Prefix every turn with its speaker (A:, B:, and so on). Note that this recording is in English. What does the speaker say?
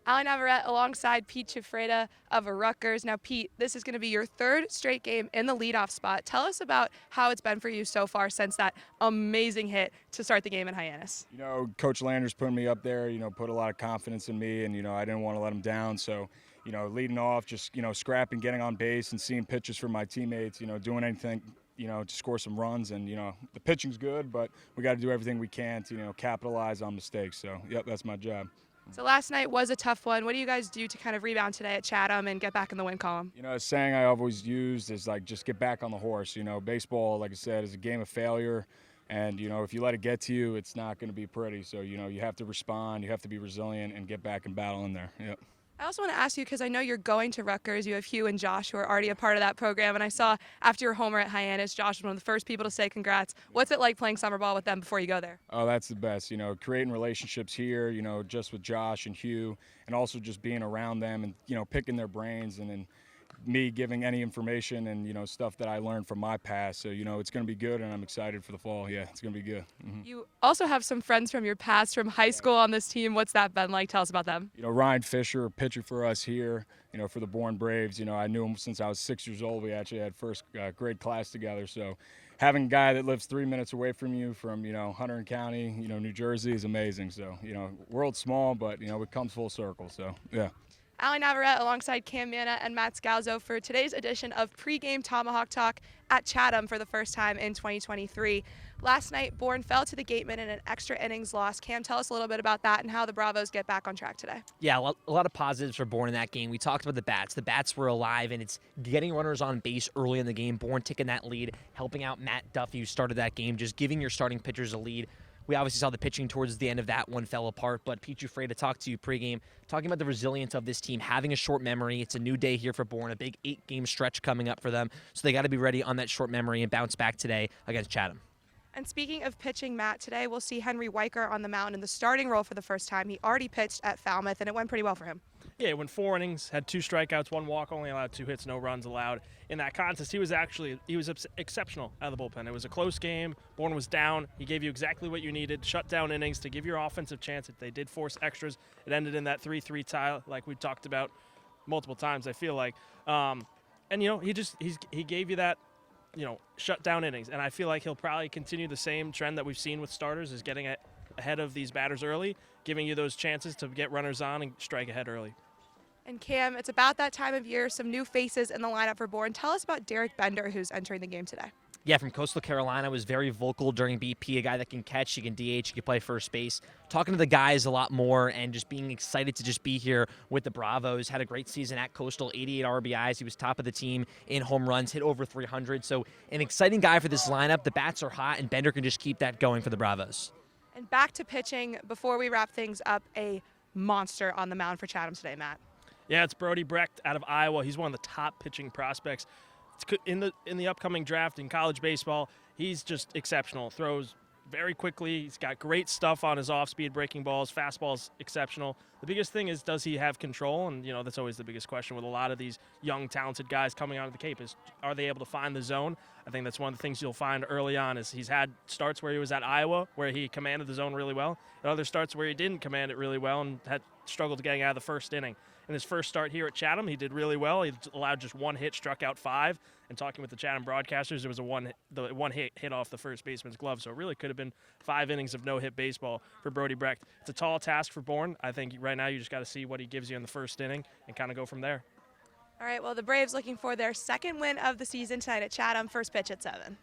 A: Ally Navarrete alongside Pete Ciuffreda of Rutgers. Now, Pete, this is going to be your third straight game in the leadoff spot. Tell us about how it's been for you so far since that amazing hit to start the game in Hyannis.
B: Coach Landers put me up there, put a lot of confidence in me, and, I didn't want to let him down. So, leading off, just, scrapping, getting on base and seeing pitches from my teammates, doing anything, to score some runs. And, the pitching's good, but we got to do everything we can to, capitalize on mistakes. So, yep, that's my job.
A: So last night was a tough one. What do you guys do to kind of rebound today at Chatham and get back in the win column?
B: A saying I always used is just get back on the horse. Baseball, like I said, is a game of failure. And, if you let it get to you, it's not going to be pretty. So, you have to respond, you have to be resilient and get back and battle in there. Yep.
A: I also want to ask you, because I know you're going to Rutgers. You have Hugh and Josh who are already a part of that program. And I saw after your homer at Hyannis, Josh was one of the first people to say congrats. What's it like playing summer ball with them before you go there?
B: Oh, that's the best. Creating relationships here, just with Josh and Hugh, and also just being around them and, picking their brains and then me giving any information and, stuff that I learned from my past. So, it's going to be good, and I'm excited for the fall. Yeah, it's going to be good. Mm-hmm.
A: You also have some friends from your past from high school on this team. What's that been like? Tell us about them.
B: Ryan Fisher, a pitcher for us here, for the Bourne Braves. I knew him since I was 6 years old. We actually had first grade class together. So having a guy that lives 3 minutes away from you from, Hunter County, New Jersey is amazing. So, world's small, but, it comes full circle. So, yeah.
A: Ally Navarrete alongside Manna and Matthew Scalzo for today's edition of Pregame Tomahawk Talk at Chatham for the first time in 2023. Last night, Bourne fell to the Gatemen in an extra innings loss. Cam, tell us a little bit about that and how the Bravos get back on track today.
C: Yeah, a lot of positives for Bourne in that game. We talked about the bats. The bats were alive, and it's getting runners on base early in the game. Bourne taking that lead, helping out Matt Duffy, who started that game, just giving your starting pitchers a lead. We obviously saw the pitching towards the end of that one fell apart, but Pete Ciuffreda talked to you pregame, talking about the resilience of this team, having a short memory. It's a new day here for Bourne, a big 8-game stretch coming up for them, so they got to be ready on that short memory and bounce back today against Chatham.
A: And speaking of pitching, Matt, today we'll see Henry Weicker on the mound in the starting role for the first time. He already pitched at Falmouth, and it went pretty well for him.
D: Yeah, he went 4 innings, had 2 strikeouts, 1 walk, only allowed 2 hits, no runs allowed. In that contest, he was exceptional out of the bullpen. It was a close game. Bourne was down. He gave you exactly what you needed, shut down innings to give your offensive chance. If they did force extras, it ended in that 3-3 tie, like we talked about multiple times, I feel like. He gave you that, shut down innings. And I feel like he'll probably continue the same trend that we've seen with starters, is getting ahead of these batters early, giving you those chances to get runners on and strike ahead early.
A: And Cam, it's about that time of year, some new faces in the lineup for Bourne. Tell us about Derek Bender, who's entering the game today.
C: Yeah, from Coastal Carolina, was very vocal during BP, a guy that can catch, he can DH, he can play first base. Talking to the guys a lot more and just being excited to just be here with the Bravos. Had a great season at Coastal, 88 RBIs. He was top of the team in home runs, hit over 300. So an exciting guy for this lineup. The bats are hot, and Bender can just keep that going for the Bravos.
A: And back to pitching, before we wrap things up, a monster on the mound for Chatham today, Matt.
D: Yeah, it's Brody Brecht out of Iowa. He's one of the top pitching prospects in the upcoming draft in college baseball. He's just exceptional. Throws very quickly. He's got great stuff on his off-speed breaking balls. Fastball's exceptional. The biggest thing is, does he have control? And, that's always the biggest question with a lot of these young, talented guys coming out of the Cape is, are they able to find the zone? I think that's one of the things you'll find early on is he's had starts where he was at Iowa where he commanded the zone really well, and other starts where he didn't command it really well and had struggled getting out of the first inning. In his first start here at Chatham, he did really well. He allowed just 1 hit, struck out 5. And talking with the Chatham broadcasters, there was the one hit off the first baseman's glove. So it really could have been 5 innings of no-hit baseball for Brody Brecht. It's a tall task for Bourne. I think right now you just got to see what he gives you in the first inning and kind of go from there.
A: All right, well, the Braves looking for their second win of the season tonight at Chatham. First pitch at 7.